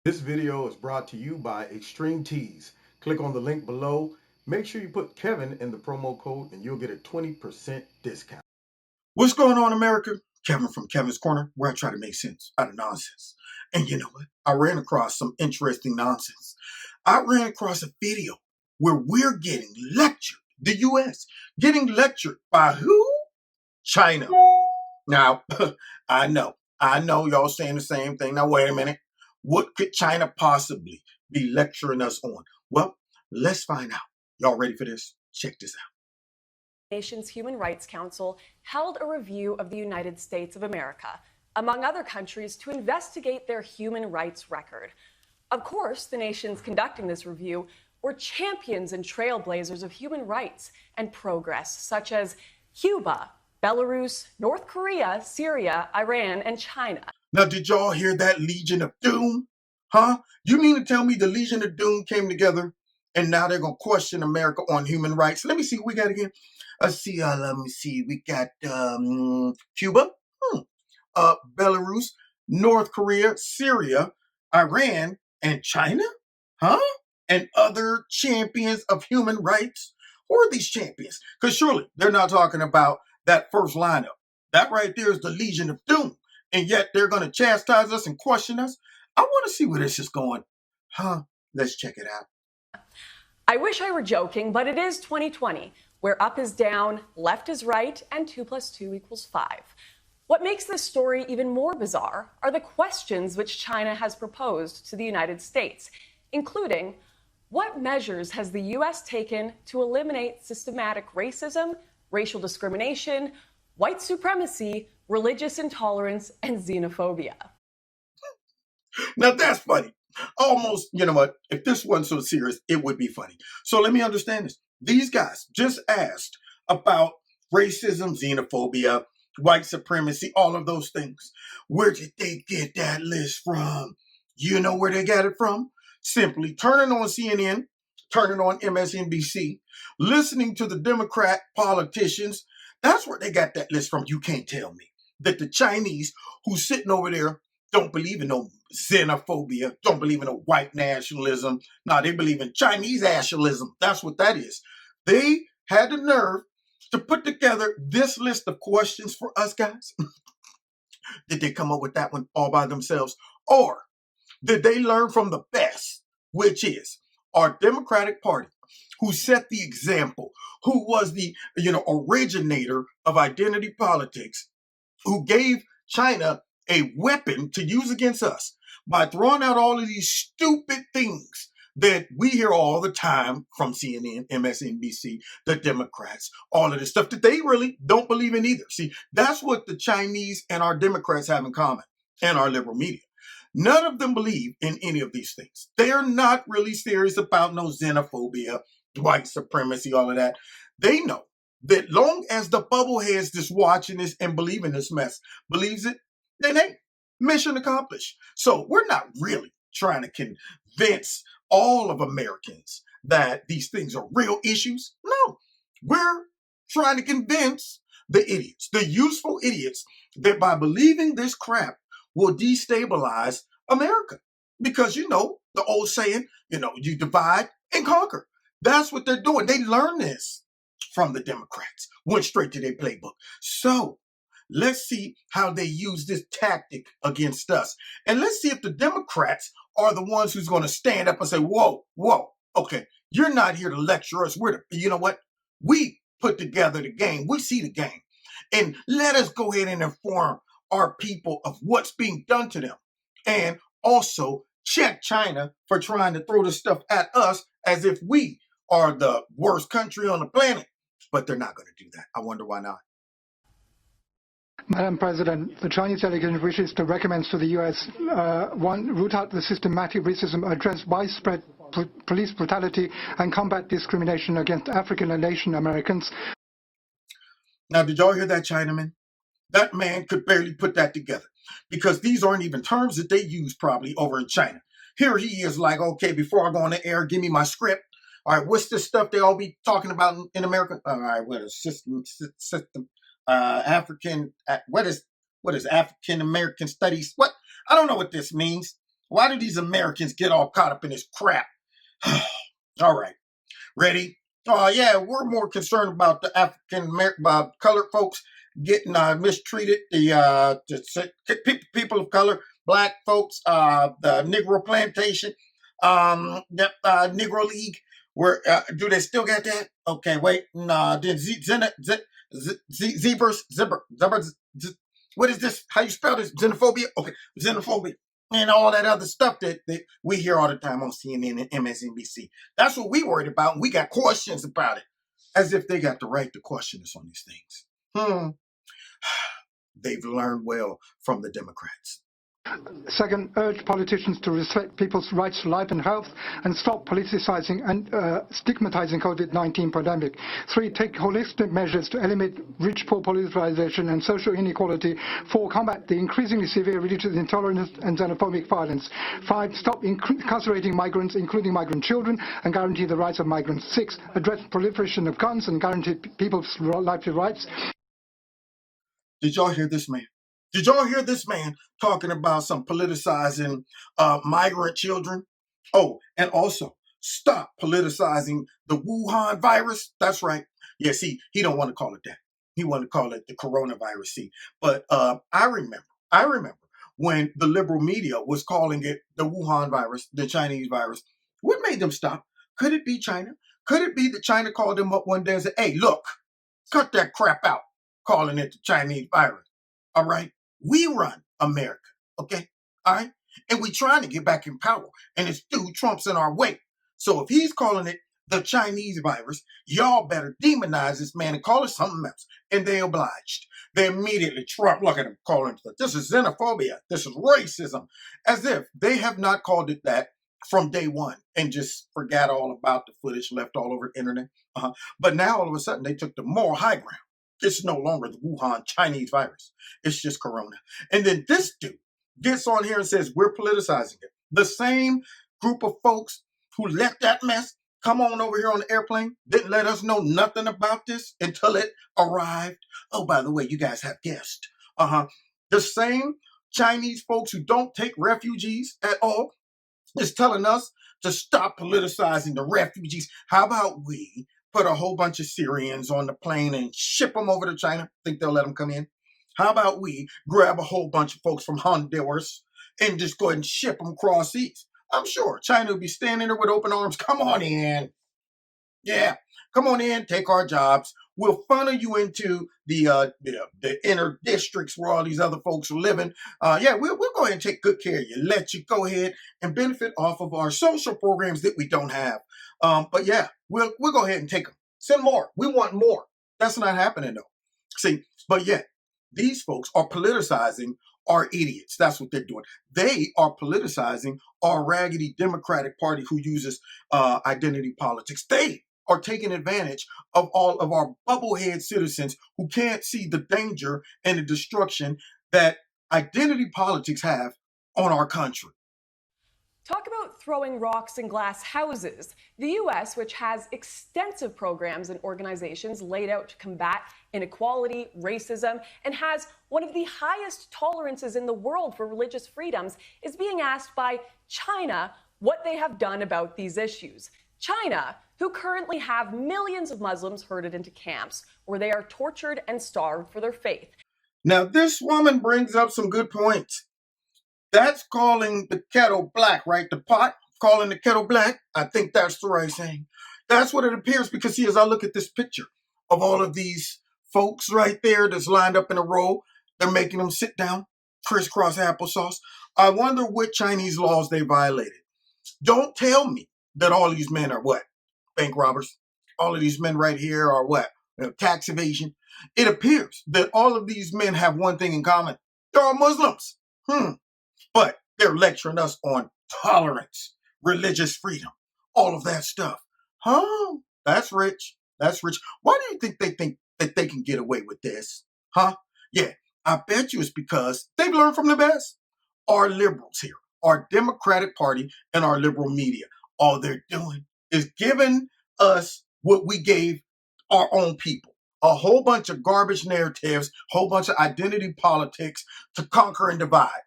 This video is brought to you by Extreme Tees. Click on the link below. Make sure you put Kevin in the promo code and you'll get a 20% discount. What's going on, America? Kevin from Kevin's Corner, where I try to make sense out of nonsense. And you know what? I ran across some interesting nonsense. I ran across a video where we're getting lectured, the U.S. getting lectured by who? China. Now, I know y'all saying the same thing. Now, wait a minute. What could China possibly be lecturing us on? Well, let's find out. Y'all ready for this? Check this out. Nations Human Rights Council held a review of the United States of America, among other countries, to investigate their human rights record. Of course, the nations conducting this review were champions and trailblazers of human rights and progress, such as Cuba, Belarus, North Korea, Syria, Iran, and China. Now, did y'all hear that Legion of Doom? Huh? You mean to tell me the Legion of Doom came together and now they're going to question America on human rights? Let me see what we got again. Let me see. We got Cuba, Belarus, North Korea, Syria, Iran, and China? Huh? And other champions of human rights? Who are these champions? Because surely they're not talking about that first lineup. That right there is the Legion of Doom. And yet they're going to chastise us and question us. I want to see where this is going. Huh? Let's check it out. I wish I were joking, but it is 2020, where up is down, left is right, and 2 + 2 = 5. What makes this story even more bizarre are the questions which China has proposed to the United States, including what measures has the U.S. taken to eliminate systematic racism, racial discrimination, white supremacy, religious intolerance, and xenophobia? Now that's funny. Almost, you know what? If this wasn't so serious, it would be funny. So let me understand this. These guys just asked about racism, xenophobia, white supremacy, all of those things. Where did they get that list from? You know where they got it from? Simply turning on CNN, turning on MSNBC, listening to the Democrat politicians. That's where they got that list from. You can't tell me that the Chinese who's sitting over there don't believe in no xenophobia, don't believe in no white nationalism. No, they believe in Chinese nationalism. That's what that is. They had the nerve to put together this list of questions for us guys. Did they come up with that one all by themselves? Or did they learn from the best, which is our Democratic Party, who set the example, who was the originator of identity politics, who gave China a weapon to use against us by throwing out all of these stupid things that we hear all the time from CNN, MSNBC, the Democrats, all of this stuff that they really don't believe in either. See, that's what the Chinese and our Democrats have in common, and our liberal media. None of them believe in any of these things. They're not really serious about no xenophobia, white supremacy, all of that. They know that long as the bubbleheads that's watching this and believe in this mess believes it, then hey, mission accomplished. So we're not really trying to convince all of Americans that these things are real issues. No, we're trying to convince the idiots, the useful idiots, that by believing this crap will destabilize America. Because you know, the old saying, you divide and conquer. That's what they're doing. They learned this from the Democrats, went straight to their playbook. So let's see how they use this tactic against us. And let's see if the Democrats are the ones who's going to stand up and say, whoa, okay, you're not here to lecture us. You know what? We put together the game. We see the game. And let us go ahead and inform our people of what's being done to them. And also check China for trying to throw this stuff at us as if we are the worst country on the planet. But they're not going to do that. I wonder why not. Madam President, the Chinese delegation wishes to recommend to the U.S. One, root out the systematic racism, address widespread police brutality, and combat discrimination against African and Asian Americans. Now, did y'all hear that, Chinaman? That man could barely put that together because these aren't even terms that they use probably over in China. Here he is like, okay, before I go on the air, give me my script. All right, what's this stuff they all be talking about in America? All right, what is system African, what is African American studies? What? I don't know what this means. Why do these Americans get all caught up in this crap? All right, ready? Yeah, we're more concerned about the African American colored folks getting mistreated. The people of color, black folks, the Negro plantation, the Negro League. Where do they still get that? Okay, wait, nah. Then zebras. What is this? How you spell this? Xenophobia? Okay, xenophobia. And all that other stuff that we hear all the time on CNN and MSNBC. That's what we worried about. And we got questions about it. As if they got the right to question us on these things. They've learned well from the Democrats. Second, urge politicians to respect people's rights to life and health and stop politicizing and stigmatizing COVID-19 pandemic. 3, take holistic measures to eliminate rich-poor polarization and social inequality. 4, combat the increasingly severe religious intolerance and xenophobic violence. 5, stop incarcerating migrants, including migrant children, and guarantee the rights of migrants. 6, address proliferation of guns and guarantee people's lively rights. Did y'all hear this man? Did y'all hear this man talking about some politicizing migrant children? Oh, and also stop politicizing the Wuhan virus. That's right. Yeah, see, he don't want to call it that. He wanted to call it the coronavirus. See, but I remember when the liberal media was calling it the Wuhan virus, the Chinese virus. What made them stop? Could it be China? Could it be that China called them up one day and said, "Hey, look, cut that crap out, calling it the Chinese virus. All right? We run America, okay? All right? And we're trying to get back in power. And this dude Trump's in our way. So if he's calling it the Chinese virus, y'all better demonize this man and call it something else." And they obliged. They immediately, Trump, look at him, calling it, this is xenophobia, this is racism, as if they have not called it that from day one and just forgot all about the footage left all over the internet. But now all of a sudden they took the moral high ground. It's no longer the Wuhan Chinese virus. It's just corona. And then this dude gets on here and says, we're politicizing it. The same group of folks who let that mess come on over here on the airplane didn't let us know nothing about this until it arrived. Oh, by the way, you guys have guessed. The same Chinese folks who don't take refugees at all is telling us to stop politicizing the refugees. How about we put a whole bunch of Syrians on the plane and ship them over to China? Think they'll let them come in? How about we grab a whole bunch of folks from Honduras and just go ahead and ship them across seas? I'm sure China will be standing there with open arms. Come on in. Yeah, come on in, take our jobs. We'll funnel you into the inner districts where all these other folks are living. We'll go ahead and take good care of you. Let you go ahead and benefit off of our social programs that we don't have. But yeah, we'll go ahead and take them. Send more. We want more. That's not happening though. See, but yet these folks are politicizing our idiots. That's what they're doing. They are politicizing our raggedy Democratic Party who uses identity politics. They are taking advantage of all of our bubblehead citizens who can't see the danger and the destruction that identity politics have on our country. Talk about throwing rocks in glass houses. The U.S., which has extensive programs and organizations laid out to combat inequality, racism, and has one of the highest tolerances in the world for religious freedoms, is being asked by China what they have done about these issues. China, who currently have millions of Muslims herded into camps where they are tortured and starved for their faith. Now, this woman brings up some good points. That's calling the kettle black, right? The pot, calling the kettle black. I think that's the right saying. That's what it appears because, see, as I look at this picture of all of these folks right there that's lined up in a row, they're making them sit down, crisscross applesauce. I wonder what Chinese laws they violated. Don't tell me that all these men are what? Bank robbers. All of these men right here are what? Tax evasion. It appears that all of these men have one thing in common. They're all Muslims. But they're lecturing us on tolerance, religious freedom, all of that stuff. That's rich. That's rich. Why do you think that they can get away with this? Yeah, I bet you it's because they've learned from the best. Our liberals here, our Democratic Party and our liberal media, all they're doing is giving us what we gave our own people. A whole bunch of garbage narratives, whole bunch of identity politics to conquer and divide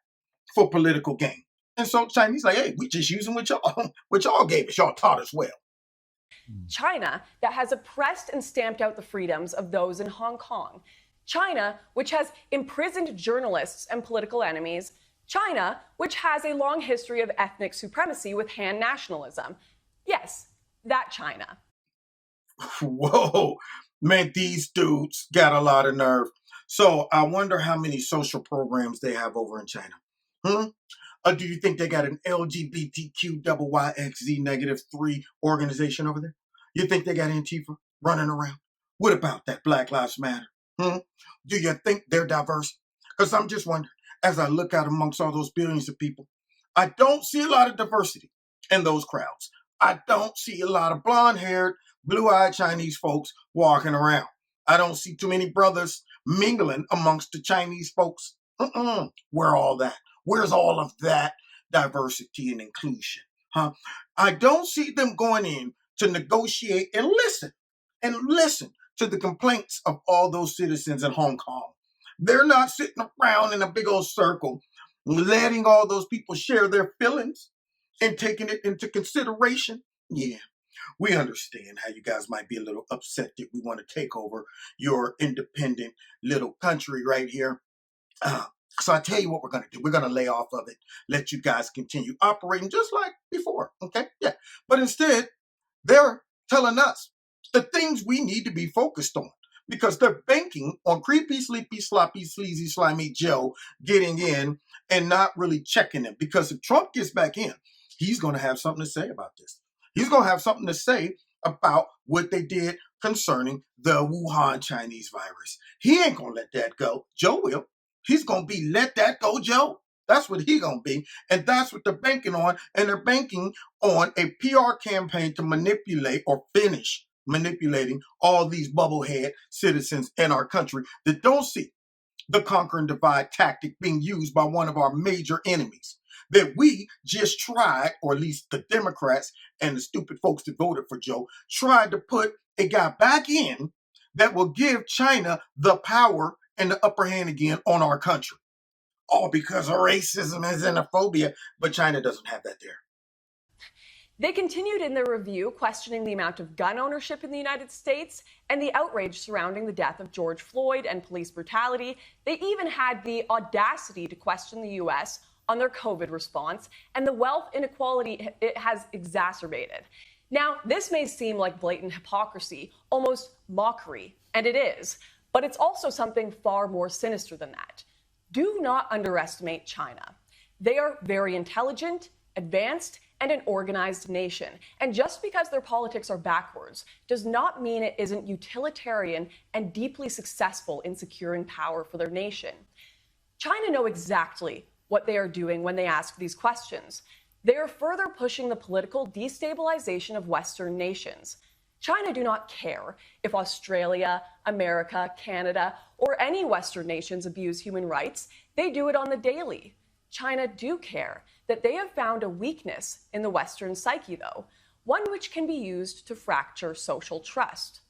for political gain. And so Chinese like, hey, we just using what y'all gave us. Y'all taught us well. China, that has oppressed and stamped out the freedoms of those in Hong Kong. China, which has imprisoned journalists and political enemies. China, which has a long history of ethnic supremacy with Han nationalism. Yes, that China. Whoa, man, these dudes got a lot of nerve. So I wonder how many social programs they have over in China. Or do you think they got an LGBTQYYXZ-3 organization over there? You think they got Antifa running around? What about that Black Lives Matter? Do you think they're diverse? Because I'm just wondering, as I look out amongst all those billions of people, I don't see a lot of diversity in those crowds. I don't see a lot of blonde-haired, blue-eyed Chinese folks walking around. I don't see too many brothers mingling amongst the Chinese folks. Where all that? Where's all of that diversity and inclusion? I don't see them going in to negotiate and listen to the complaints of all those citizens in Hong Kong. They're not sitting around in a big old circle, letting all those people share their feelings and taking it into consideration. Yeah, we understand how you guys might be a little upset that we want to take over your independent little country right here. So I tell you what we're going to do. We're going to lay off of it, let you guys continue operating just like before, okay? Yeah, but instead, they're telling us the things we need to be focused on because they're banking on creepy, sleepy, sloppy, sleazy, slimy Joe getting in and not really checking him. Because if Trump gets back in, he's going to have something to say about this. He's going to have something to say about what they did concerning the Wuhan Chinese virus. He ain't going to let that go. Joe will. He's going to be let that go, Joe. That's what he's going to be. And that's what they're banking on. And they're banking on a PR campaign to manipulate or finish manipulating all these bubblehead citizens in our country that don't see the conquer and divide tactic being used by one of our major enemies that we just tried, or at least the Democrats and the stupid folks that voted for Joe, tried to put a guy back in that will give China the power and the upper hand again on our country. All because of racism and xenophobia, but China doesn't have that there. They continued in their review questioning the amount of gun ownership in the United States and the outrage surrounding the death of George Floyd and police brutality. They even had the audacity to question the U.S. on their COVID response and the wealth inequality it has exacerbated. Now, this may seem like blatant hypocrisy, almost mockery, and it is, but it's also something far more sinister than that. Do not underestimate China. They are very intelligent, advanced, and an organized nation. And just because their politics are backwards does not mean it isn't utilitarian and deeply successful in securing power for their nation. China know exactly what they are doing when they ask these questions. They are further pushing the political destabilization of Western nations. China do not care if Australia, America, Canada, or any Western nations abuse human rights. They do it on the daily. China do care that they have found a weakness in the Western psyche, though, one which can be used to fracture social trust.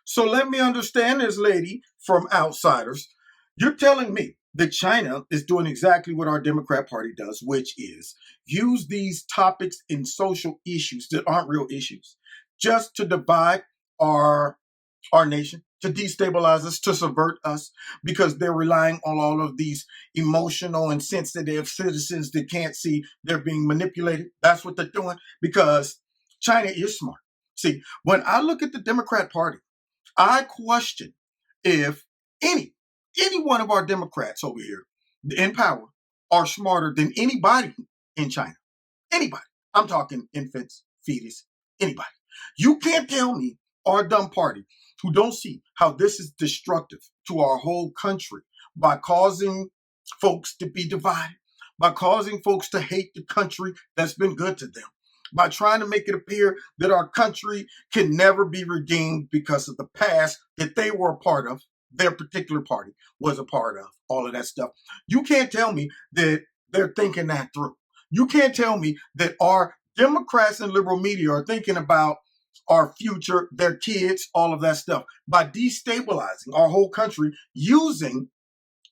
So let me understand this, lady from Outsiders. You're telling me that China is doing exactly what our Democrat Party does, which is use these topics in social issues that aren't real issues just to divide our nation, to destabilize us, to subvert us, because they're relying on all of these emotional and sensitive citizens that can't see they're being manipulated. That's what they're doing, because China is smart. See, when I look at the Democrat Party, I question if any one of our Democrats over here in power are smarter than anybody in China. Anybody. I'm talking infants, fetus, anybody. You can't tell me our dumb party who don't see how this is destructive to our whole country by causing folks to be divided, by causing folks to hate the country that's been good to them, by trying to make it appear that our country can never be redeemed because of the past that they were a part of, their particular party was a part of, all of that stuff. You can't tell me that they're thinking that through. You can't tell me that our Democrats and liberal media are thinking about our future, their kids, all of that stuff, by destabilizing our whole country using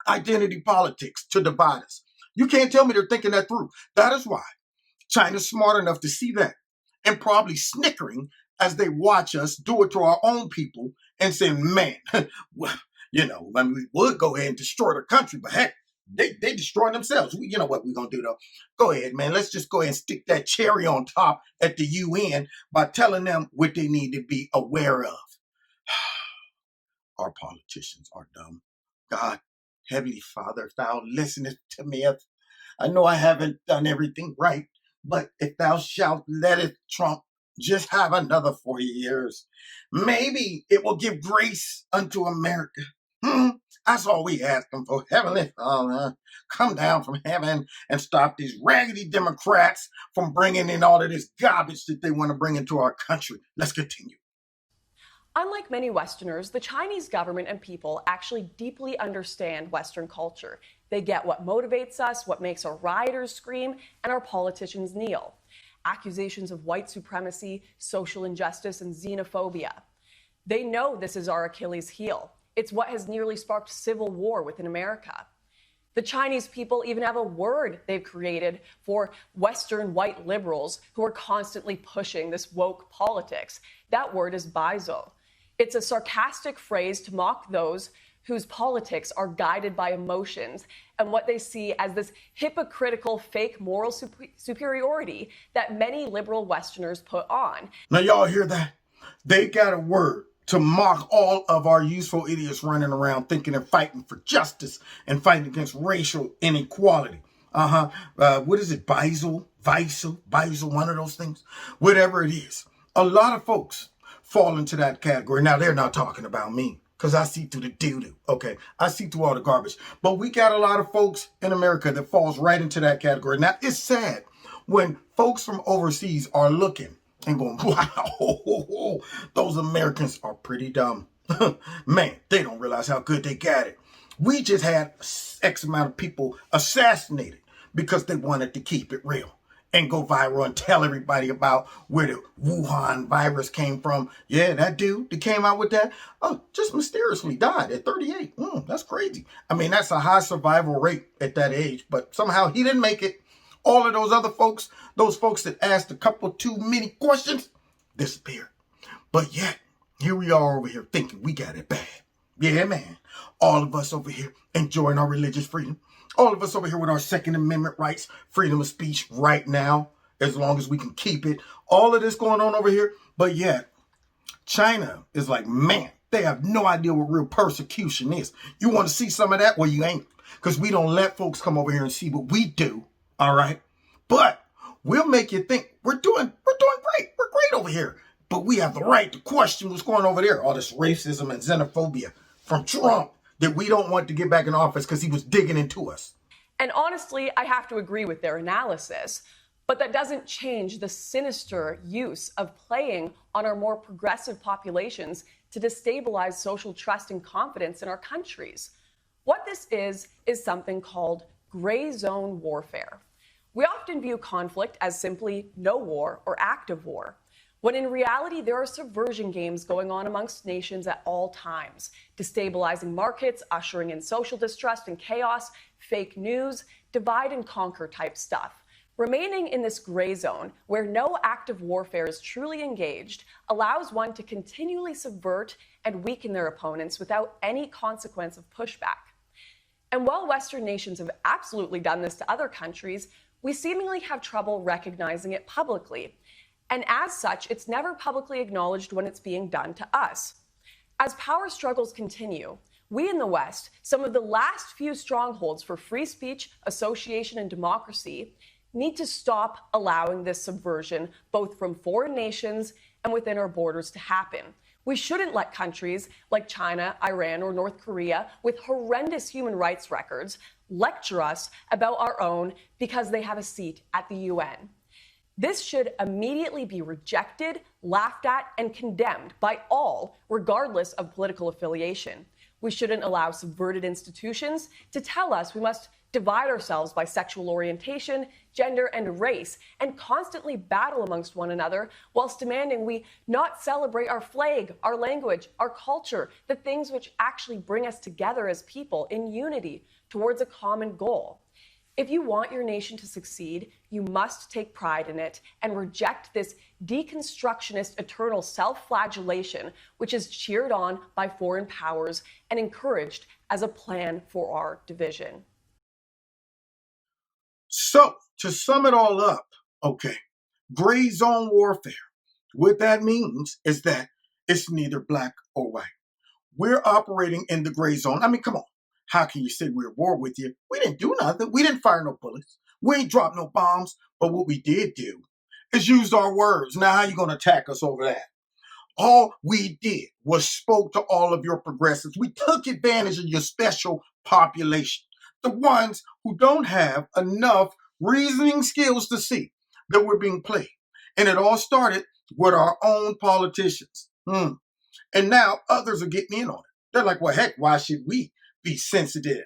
identity politics to divide us. You can't tell me they're thinking that through. That is why China's smart enough to see that and probably snickering as they watch us do it to our own people and saying, man, well, when we would go ahead and destroy their country, but heck, they destroy themselves. You know what we're going to do, though? Go ahead, man. Let's just go ahead and stick that cherry on top at the UN by telling them what they need to be aware of. Our politicians are dumb. God, Heavenly Father, if thou listenest to me, I know I haven't done everything right, but if thou shalt let it, Trump, just have another 4 years, maybe it will give grace unto America. That's all we ask them for. Heavenly Father, come down from heaven and stop these raggedy Democrats from bringing in all of this garbage that they want to bring into our country. Let's continue. Unlike many Westerners, the Chinese government and people actually deeply understand Western culture. They get what motivates us, what makes our rioters scream, and our politicians kneel. Accusations of white supremacy, social injustice, and xenophobia. They know this is our Achilles heel. It's what has nearly sparked civil war within America. The Chinese people even have a word they've created for Western white liberals who are constantly pushing this woke politics. That word is Byzo. It's a sarcastic phrase to mock those whose politics are guided by emotions and what they see as this hypocritical fake moral superiority that many liberal Westerners put on. Now, y'all hear that? They got a word to mock all of our useful idiots running around thinking they're fighting for justice and fighting against racial inequality. What is it? Byzo, one of those things? Whatever it is. A lot of folks fall into that category. Now, they're not talking about me because I see through the doo-doo, okay? I see through all the garbage. But we got a lot of folks in America that falls right into that category. Now, it's sad when folks from overseas are looking and going, wow, those Americans are pretty dumb. Man, they don't realize how good they got it. We just had X amount of people assassinated because they wanted to keep it real and go viral and tell everybody about where the Wuhan virus came from. Yeah, that dude that came out with that, just mysteriously died at 38. That's crazy. I mean, that's a high survival rate at that age, but somehow he didn't make it. All of those other folks, those folks that asked a couple too many questions, disappeared. But yet, here we are over here thinking we got it bad. Yeah, man. All of us over here enjoying our religious freedom. All of us over here with our Second Amendment rights, freedom of speech right now, as long as we can keep it. All of this going on over here. But yet, China is like, man, they have no idea what real persecution is. You want to see some of that? Well, you ain't. Because we don't let folks come over here and see what we do. All right? But we'll make you think we're doing great. We're great over here. But we have the right to question what's going on over there. All this racism and xenophobia from Trump that we don't want to get back in office because he was digging into us. And honestly, I have to agree with their analysis. But that doesn't change the sinister use of playing on our more progressive populations to destabilize social trust and confidence in our countries. What this is something called gray zone warfare. We often view conflict as simply no war or active war, when in reality there are subversion games going on amongst nations at all times, destabilizing markets, ushering in social distrust and chaos, fake news, divide and conquer type stuff. Remaining in this gray zone, where no active warfare is truly engaged, allows one to continually subvert and weaken their opponents without any consequence of pushback. And while Western nations have absolutely done this to other countries, we seemingly have trouble recognizing it publicly. And as such, it's never publicly acknowledged when it's being done to us. As power struggles continue, we in the West, some of the last few strongholds for free speech, association, and democracy, need to stop allowing this subversion, both from foreign nations and within our borders, to happen. We shouldn't let countries like China, Iran, or North Korea with horrendous human rights records lecture us about our own because they have a seat at the UN. This should immediately be rejected, laughed at, and condemned by all, regardless of political affiliation. We shouldn't allow subverted institutions to tell us we must divide ourselves by sexual orientation, gender, and race, and constantly battle amongst one another whilst demanding we not celebrate our flag, our language, our culture, the things which actually bring us together as people in unity towards a common goal. If you want your nation to succeed, you must take pride in it and reject this deconstructionist eternal self-flagellation, which is cheered on by foreign powers and encouraged as a plan for our division. So, to sum it all up, okay, gray zone warfare. What that means is that it's neither black or white. We're operating in the gray zone. I mean, come on. How can you say we're at war with you? We didn't do nothing. We didn't fire no bullets. We ain't dropped no bombs. But what we did do is use our words. Now, how you going to attack us over that? All we did was spoke to all of your progressives. We took advantage of your special population, the ones who don't have enough reasoning skills to see that we're being played. And it all started with our own politicians. And now others are getting in on it. They're like, well, heck, why should we be sensitive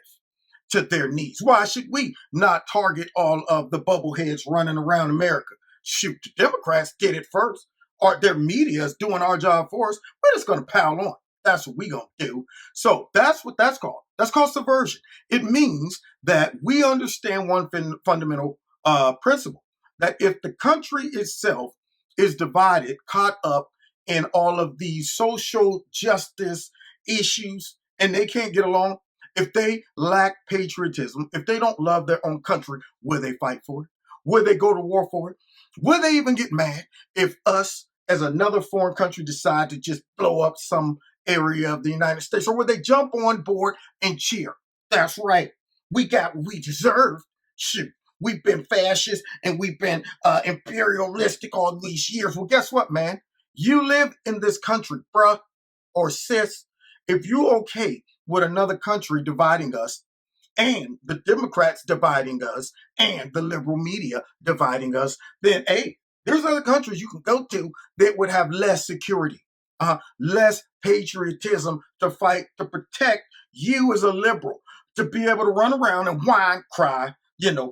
to their needs? Why should we not target all of the bubbleheads running around America? Shoot, the Democrats did it first. Or their media is doing our job for us. We're just going to pile on. That's what we're going to do. So that's what that's called. That's called subversion. It means that we understand one fundamental principle, that if the country itself is divided, caught up in all of these social justice issues, and they can't get along, if they lack patriotism, if they don't love their own country, will they fight for it? Will they go to war for it? Will they even get mad if us as another foreign country decide to just blow up some area of the United States? Or will they jump on board and cheer? That's right. We got what we deserve. Shoot. We've been fascist and we've been imperialistic all these years. Well, guess what, man? You live in this country, bruh or sis. If you're okay with another country dividing us, and the Democrats dividing us, and the liberal media dividing us, then, hey, there's other countries you can go to that would have less security, less patriotism to fight, to protect you as a liberal, to be able to run around and whine, cry,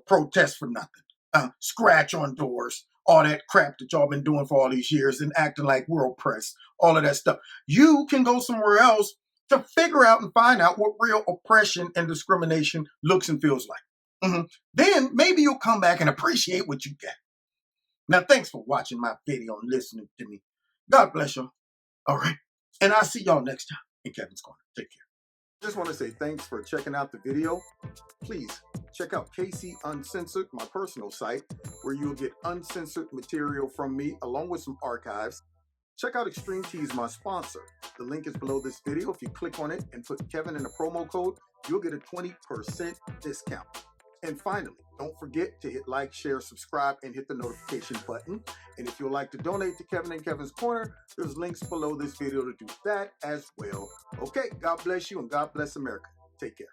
protest for nothing, scratch on doors, all that crap that y'all been doing for all these years and acting like we're oppressed, all of that stuff. You can go somewhere else to figure out and find out what real oppression and discrimination looks and feels like. Then maybe you'll come back and appreciate what you get. Now, thanks for watching my video and listening to me. God bless y'all. All right. And I'll see y'all next time in Kevin's Corner. Take care. Just want to say thanks for checking out the video. Please check out KC Uncensored, my personal site, where you'll get uncensored material from me along with some archives. Check out Extreme Tees, my sponsor. The link is below this video. If you click on it and put Kevin in the promo code, you'll get a 20% discount. And finally, don't forget to hit like, share, subscribe, and hit the notification button. And if you'd like to donate to Kevin and Kevin's Corner, there's links below this video to do that as well. Okay, God bless you and God bless America. Take care.